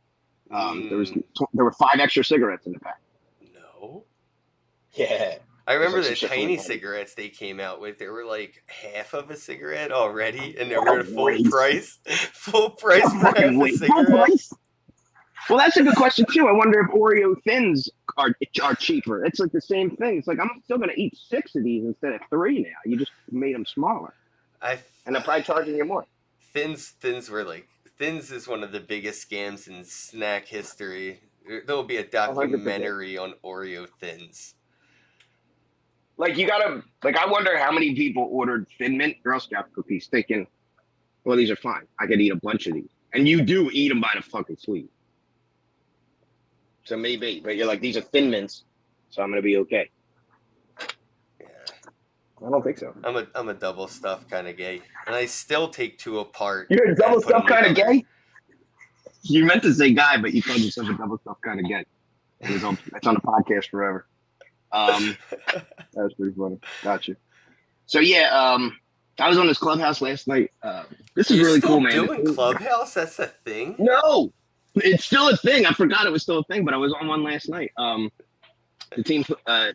There were 5 extra cigarettes in the pack. No. Yeah. I remember the tiny cigarettes they came out with. They were like half of a cigarette already, and they were full price. Full price for half a cigarette. Well, that's a good question too. I wonder if Oreo thins are cheaper. It's like the same thing. It's like I'm still gonna eat 6 of these instead of 3 now. You just made them smaller, and they're probably charging you more. Thins is one of the biggest scams in snack history. There will be a documentary 100%. On Oreo thins. Like I wonder how many people ordered Thin Mint Girl Scout cookies thinking, "Well, these are fine. I could eat a bunch of these." And you do eat them by the fucking sleeve. So maybe, but you're like, "These are Thin Mints, so I'm gonna be okay." Yeah. I don't think so. I'm a double stuff kind of gay, and I still take two apart You're a double and put stuff them kind of together. gay? You meant to say guy, but you called yourself a double stuff kind of gay. And it's on the podcast forever. That was pretty funny. Gotcha. So yeah, I was on this Clubhouse last night. This is You're really still cool, man. doing Clubhouse? That's a thing? No, it's still a thing. I forgot it was still a thing, but I was on one last night. The team,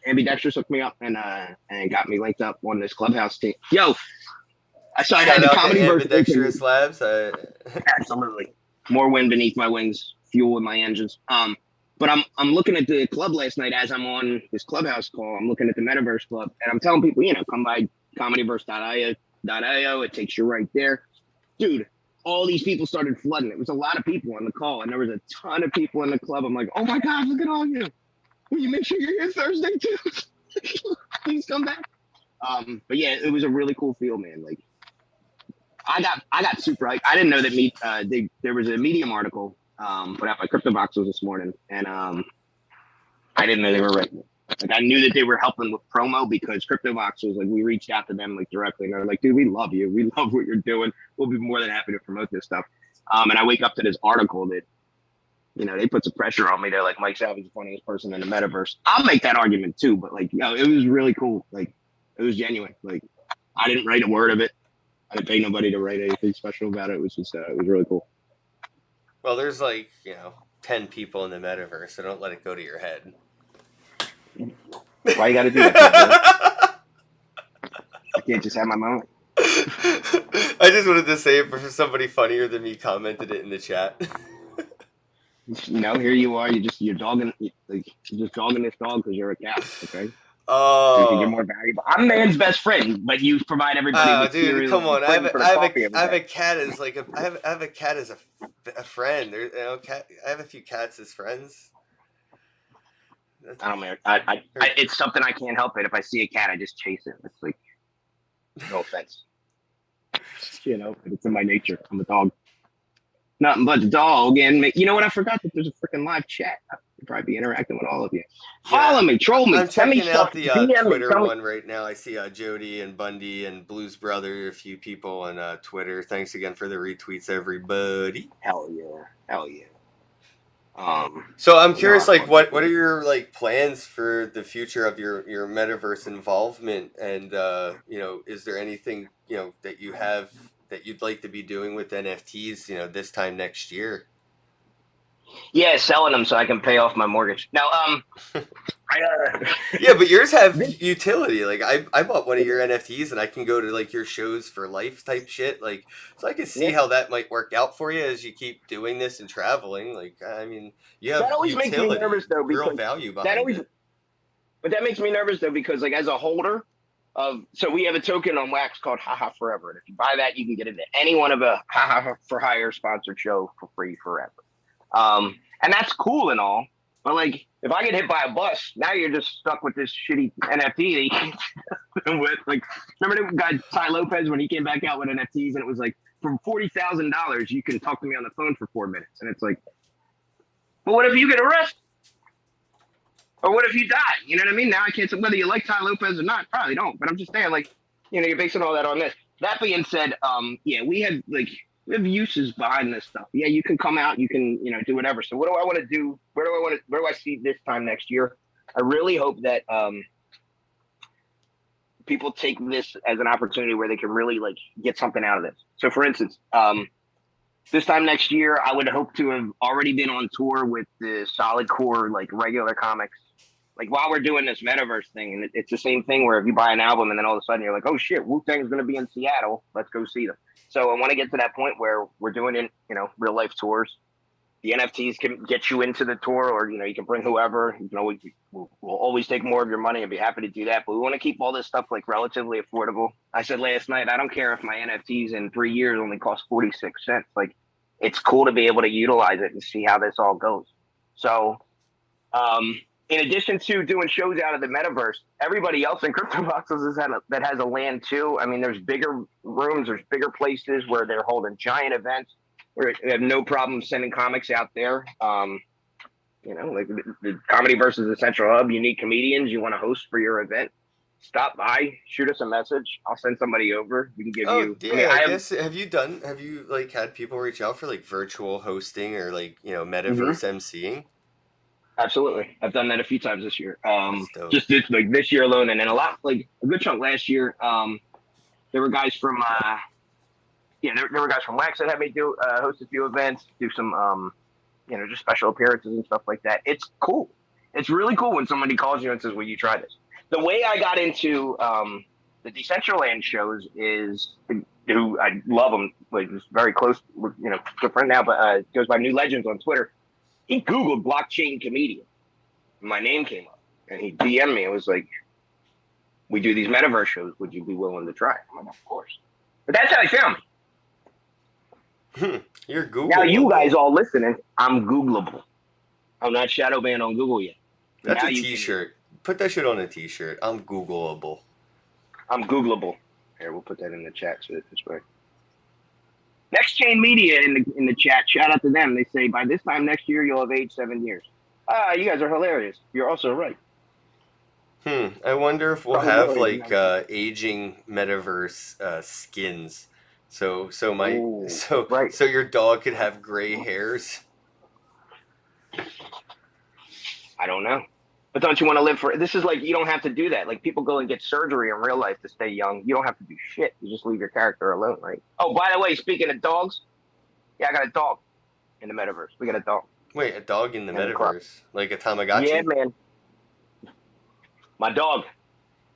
Ambidextrous hooked me up and got me linked up on this Clubhouse team. Yo, I Shout had the out to comedy Ambidextrous Labs. Absolutely. More wind beneath my wings, fuel in my engines. But I'm looking at the club last night as I'm on this Clubhouse call. I'm looking at the Metaverse Club, and I'm telling people, come by comedyverse.io. It takes you right there. Dude, all these people started flooding. It was a lot of people on the call, and there was a ton of people in the club. I'm like, oh my God, look at all you. Will you make sure you're here Thursday too? Please come back. But yeah, it was a really cool feel, man. Like, I got super hyped. I didn't know that there was a Medium article put out by CryptoVoxels this morning, and I didn't know they were writing it. Like, I knew that they were helping with promo because CryptoVoxels, like, we reached out to them like directly, and they're like, dude, we love you. We love what you're doing. We'll be more than happy to promote this stuff. And I wake up to this article that, they put some pressure on me. They're like, Mike Salvy's the funniest person in the metaverse. I'll make that argument too, but like, it was really cool. Like, it was genuine. Like, I didn't write a word of it. I didn't pay nobody to write anything special about it. It was just, it was really cool. Well, there's like, 10 people in the metaverse, so don't let it go to your head. Why you got to do that? I can't just have my moment. I just wanted to say it for somebody funnier than me commented it in the chat. Here you are. You're dogging this dog because you're a cat. Okay. Oh, you're more valuable. I'm man's best friend, but you provide everybody with dude, cereal. come on! I have a cat as like I have a cat as a friend. I have a few cats as friends. I don't know. It's something I can't help it. If I see a cat, I just chase it. It's like, no offense. It's in my nature. I'm a dog. Nothing but the dog. And you know what? I forgot that there's a freaking live chat. I could probably be interacting with all of you. Follow me, troll me. I'm checking out the Twitter one one right now. I see Jody and Bundy and Blues Brother, a few people on Twitter. Thanks again for the retweets, everybody. Hell yeah. So I'm curious, like, what are your plans for the future of your metaverse involvement, and is there anything that you have that you'd like to be doing with NFTs, this time next year? Yeah, selling them so I can pay off my mortgage. Now, yeah, but yours have utility. Like, I bought one of your NFTs, and I can go to your shows for life type shit. So I can see how that might work out for you as you keep doing this and traveling. You have that always utility, makes me nervous though, because real value behind it. But that makes me nervous though, because as a holder so we have a token on Wax called Haha Forever, and if you buy that, you can get into any one of a Haha for Hire sponsored show for free forever. And that's cool and all, but if I get hit by a bus, now you're just stuck with this shitty NFT that you can't with. Remember the guy Ty Lopez when he came back out with NFTs, and it was for $40,000 you can talk to me on the phone for 4 minutes, and it's but what if you get arrested? Or what if you die? You know what I mean? Now I can't say whether you like Ty Lopez or not. Probably don't. But I'm just saying, you're basing all that on this. That being said, we have uses behind this stuff. Yeah, you can come out, you can, do whatever. So what do I want to do? Where do I see this time next year? I really hope that people take this as an opportunity where they can really get something out of this. So for instance, this time next year, I would hope to have already been on tour with the solid core, regular comics. While we're doing this metaverse thing, and it's the same thing where if you buy an album and then all of a sudden you're like, oh shit, Wu-Tang's going to be in Seattle. Let's go see them. So I want to get to that point where we're doing it, real life tours. The NFTs can get you into the tour, or, you can bring whoever. We'll always take more of your money and be happy to do that. But we want to keep all this stuff relatively affordable. I said last night, I don't care if my NFTs in 3 years only cost 46 cents. It's cool to be able to utilize it and see how this all goes. So, in addition to doing shows out of the metaverse, everybody else in CryptoVoxels that has a land too. I mean, there's bigger rooms, there's bigger places where they're holding giant events where they have no problem sending comics out there. The Comedy versus the Central Hub, unique comedians you want to host for your event. stop by, shoot us a message. I'll send somebody over. We can give Oh you. I mean, yeah, I guess have you like had people reach out for like virtual hosting or like Mhm. metaverse MCing? Absolutely. I've done that a few times this year. That's dope. Just this year alone, and then a good chunk last year. There were guys from there were guys from Wax that had me do host a few events, do some just special appearances and stuff like that. It's cool. It's really cool when somebody calls you and says, "Will you try this?" The way I got into the Decentraland shows is who I love him, like just very close, good friend now, but goes by New Legends on Twitter. He Googled blockchain comedian. My name came up, and he DM'd me. It was like, "We do these metaverse shows. Would you be willing to try?" I'm like, "Of course." But that's how he found me. You're Google. Now you guys all listening, I'm Googleable. I'm not shadow banned on Google yet. That's now a T-shirt. Put that shit on a T-shirt. I'm Googleable. I'm Googleable. Here, we'll put that in the chat so that this way. Next Chain Media in the chat. Shout out to them. They say by this time next year you'll have aged 7 years. You guys are hilarious. You're also right. I wonder if we'll have like aging metaverse skins. So your dog could have gray hairs. I don't know. But don't you want to live for this? Is like you don't have to do that. Like people go and get surgery in real life to stay young. You don't have to do shit. You just leave your character alone, right? Oh, by the way, speaking of dogs, yeah, I got a dog in the metaverse. We got a dog. Wait, a dog in the metaverse? Like a Tamagotchi? Yeah, man. My dog.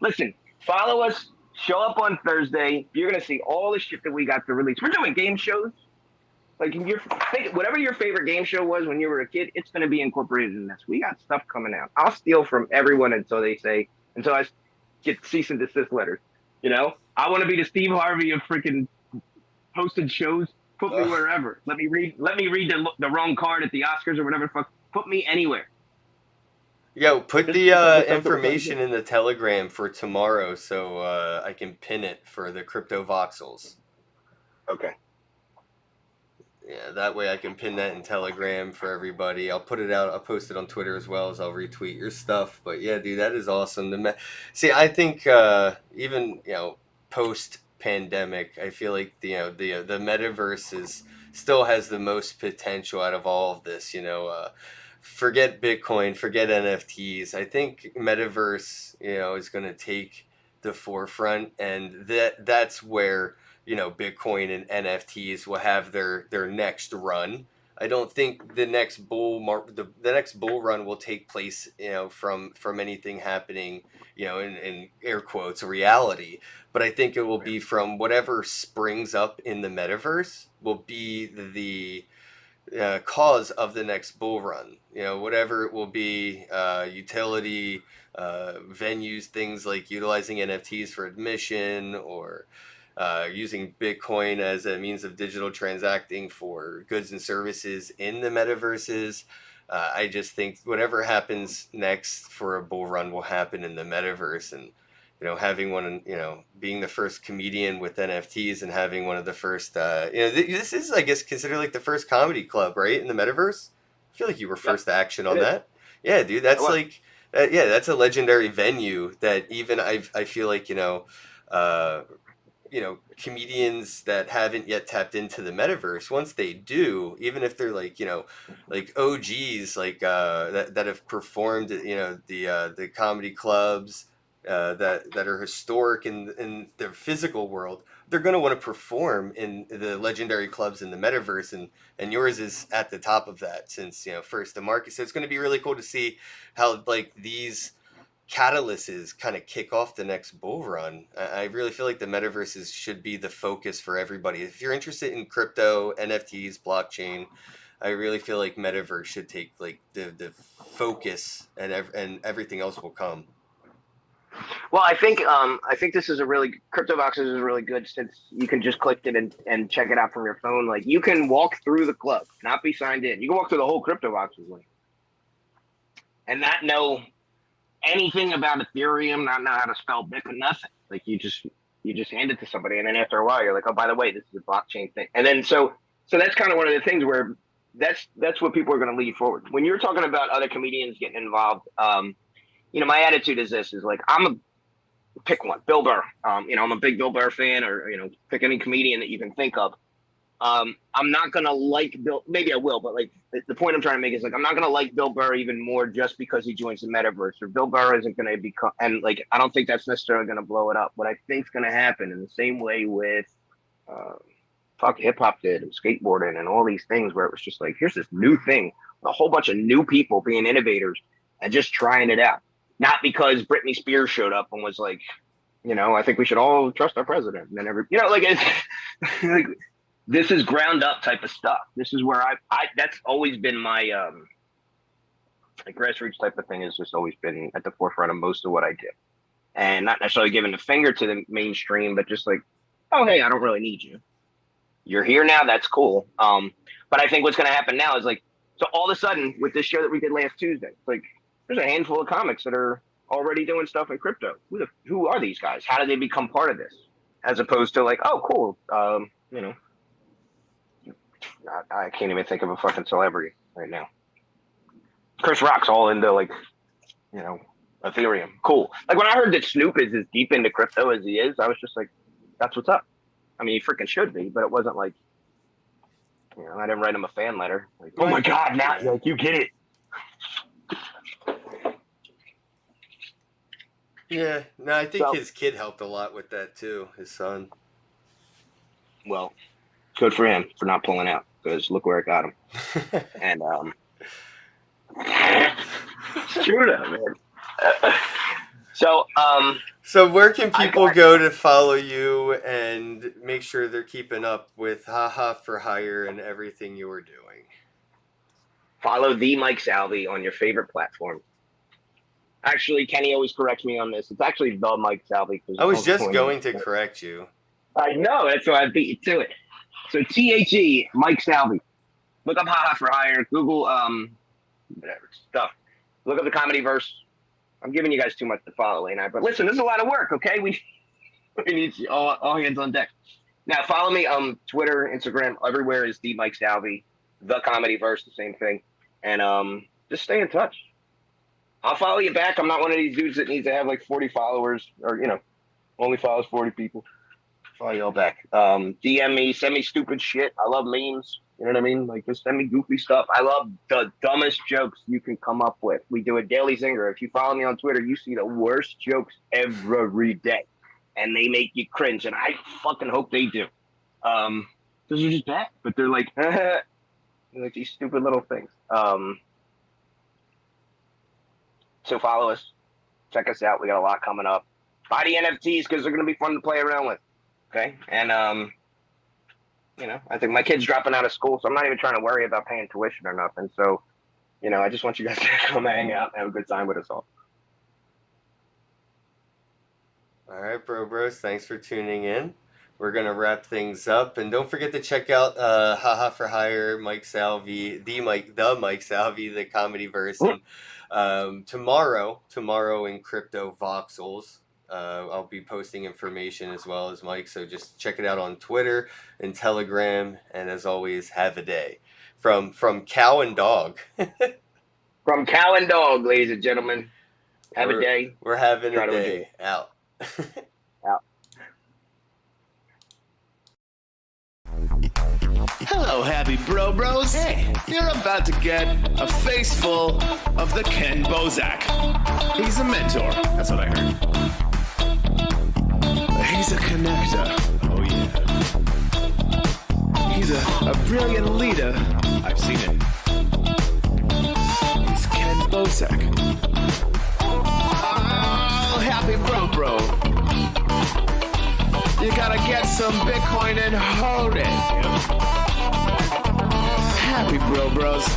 Listen, follow us. Show up on Thursday. You're gonna see all the shit that we got to release. We're doing game shows. Like whatever your favorite game show was when you were a kid, it's gonna be incorporated in this. We got stuff coming out. I'll steal from everyone until I get cease and desist letters. I want to be the Steve Harvey of freaking hosted shows. Put me wherever. Let me read the wrong card at the Oscars or whatever. Fuck. Put me anywhere. Yo, put the information in the Telegram for tomorrow so I can pin it for the crypto voxels. Okay. Yeah, that way I can pin that in Telegram for everybody. I'll put it out. I'll post it on Twitter as well as I'll retweet your stuff. But yeah, dude, that is awesome. See, I think even post pandemic, I feel like the metaverse still has the most potential out of all of this. Forget Bitcoin, forget NFTs. I think Metaverse, is going to take the forefront, and that's where Bitcoin and NFTs will have their next run. I don't think the next the next bull run will take place, from anything happening, in air quotes, reality. But I think it will be from whatever springs up in the Metaverse will be the cause of the next bull run. Whatever it will be, utility, venues, things like utilizing NFTs for admission or using Bitcoin as a means of digital transacting for goods and services in the metaverses. I just think whatever happens next for a bull run will happen in the metaverse, and having one, being the first comedian with NFTs and having one of the first, this is, I guess, considered like the first comedy club, right, in the metaverse. I feel like you were first action on that. Yeah, dude, that's like, that's a legendary venue that even I feel like, comedians that haven't yet tapped into the metaverse, once they do, even if they're like, like OGs, like that have performed, the comedy clubs that are historic in their physical world, they're going to want to perform in the legendary clubs in the metaverse, and yours is at the top of that since first to market. So it's going to be really cool to see how like these catalysts kind of kick off the next bull run. I really feel like the metaverses should be the focus for everybody. If you're interested in crypto, NFTs, blockchain, I really feel like metaverse should take like the focus, and everything else will come. Well, I think this is Crypto Boxes is really good since you can just click it and check it out from your phone. Like you can walk through the club, not be signed in. You can walk through the whole Crypto Boxes link and not know anything about Ethereum, not know how to spell Bitcoin, nothing. Like you just hand it to somebody, and then after a while, you're like, oh, by the way, this is a blockchain thing. And then so that's kind of one of the things where that's what people are going to lead forward. When you're talking about other comedians getting involved, my attitude is this: is like I'm pick one. Bill Burr. I'm a big Bill Burr fan, or pick any comedian that you can think of. I'm not gonna like Bill. Maybe I will, but like the point I'm trying to make is like I'm not gonna like Bill Burr even more just because he joins the Metaverse. Or Bill Burr isn't gonna become, and like I don't think that's necessarily gonna blow it up. What I think's gonna happen in the same way with hip hop did and skateboarding and all these things, where it was just like here's this new thing, a whole bunch of new people being innovators and just trying it out. Not because Britney Spears showed up and was like, I think we should all trust our president. And then it's like this is ground up type of stuff. This is where I that's always been my grassroots type of thing has just always been at the forefront of most of what I do. And not necessarily giving the finger to the mainstream, but just like, oh, hey, I don't really need you. You're here now. That's cool. But I think what's going to happen now is like, so all of a sudden with this show that we did last Tuesday, like there's a handful of comics that are already doing stuff in crypto. Who are these guys? How did they become part of this? As opposed to like, oh, cool. I can't even think of a fucking celebrity right now. Chris Rock's all into like, Ethereum. Cool. Like when I heard that Snoop is as deep into crypto as he is, I was just like, that's what's up. I mean, he freaking should be, but it wasn't like, I didn't write him a fan letter. Like, oh my God, now like you get it. Yeah, no, I think his kid helped a lot with that too, his son. Well, good for him for not pulling out, because look where it got him. And screwed up, man. So where can people go to follow you and make sure they're keeping up with Haha for Hire and everything you are doing? Follow the Mike Salvi on your favorite platform. Actually, Kenny always corrects me on this. It's actually the Mike Salvi. I was just going to correct you. I know, that's why I beat you to it. So THE Mike Salvi. Look up Haha for Hire. Google whatever stuff. Look up the Comedyverse. I'm giving you guys too much to follow, ain't I? But listen, this is a lot of work, okay? We need all hands on deck. Now follow me on Twitter, Instagram, everywhere is the Mike Salvi, the Comedyverse, the same thing. And just stay in touch. I'll follow you back. I'm not one of these dudes that needs to have like 40 followers or only follows 40 people. Follow you all back. DM me, send me stupid shit. I love memes. You know what I mean? Like, just send me goofy stuff. I love the dumbest jokes you can come up with. We do a daily zinger. If you follow me on Twitter, you see the worst jokes every day. And they make you cringe. And I fucking hope they do. Those are just bad. But they're like, they're like these stupid little things. So follow us. Check us out. We got a lot coming up. Buy the NFTs because they're going to be fun to play around with. Okay? And, I think my kid's dropping out of school, so I'm not even trying to worry about paying tuition or nothing. So, I just want you guys to come hang out and have a good time with us all. All right, bros. Thanks for tuning in. We're going to wrap things up. And don't forget to check out Haha for Hire, Mike Salvi, the Mike Salvi, the Comedyverse. And tomorrow in Crypto Voxels. I'll be posting information as well as Mike, so just check it out on Twitter and Telegram. And as always, have a day from Cow and Dog. From Cow and Dog, ladies and gentlemen, have a day. We're having a day. Out. Out. Hello, happy bros. Hey, you're about to get a face full of the Kenn Bosak. He's a mentor. That's what I heard. He's a connector. Oh, yeah. He's a brilliant leader. I've seen it. It's Kenn Bosak. Oh, happy bro. You gotta get some Bitcoin and hold it. Happy bros.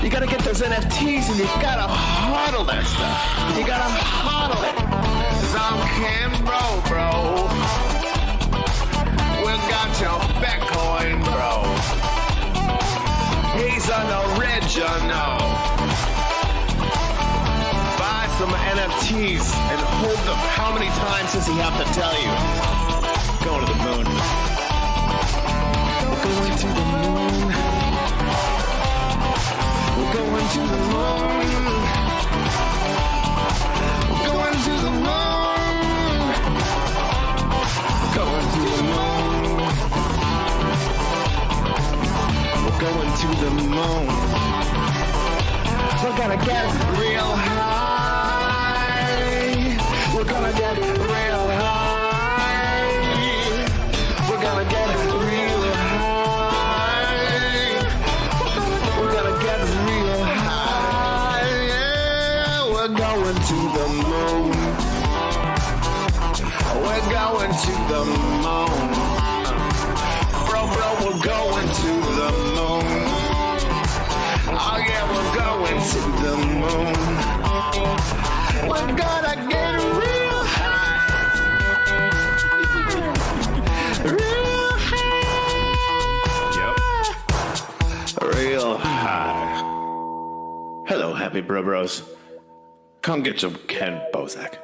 You gotta get those NFTs and you gotta hodl that stuff. You gotta hodl it. 'Cause I'm Kenn bro. We got your Bitcoin, bro. He's an original. Buy some NFTs and hold them. How many times does he have to tell you? Going to the moon. We're going to the moon. We're going to the moon. We're going to the moon. moon. We're gonna get real high. We're gonna get real high. We're gonna get real high. We're gonna get real high. Yeah, we're going to the moon. We're going to the moon. Bro, we're going to the moon. Oh yeah, we're going to the moon. We're gonna get real high. Real high. Yep. Real high. Hello, happy bro bros. Come get some Kenn Bosak.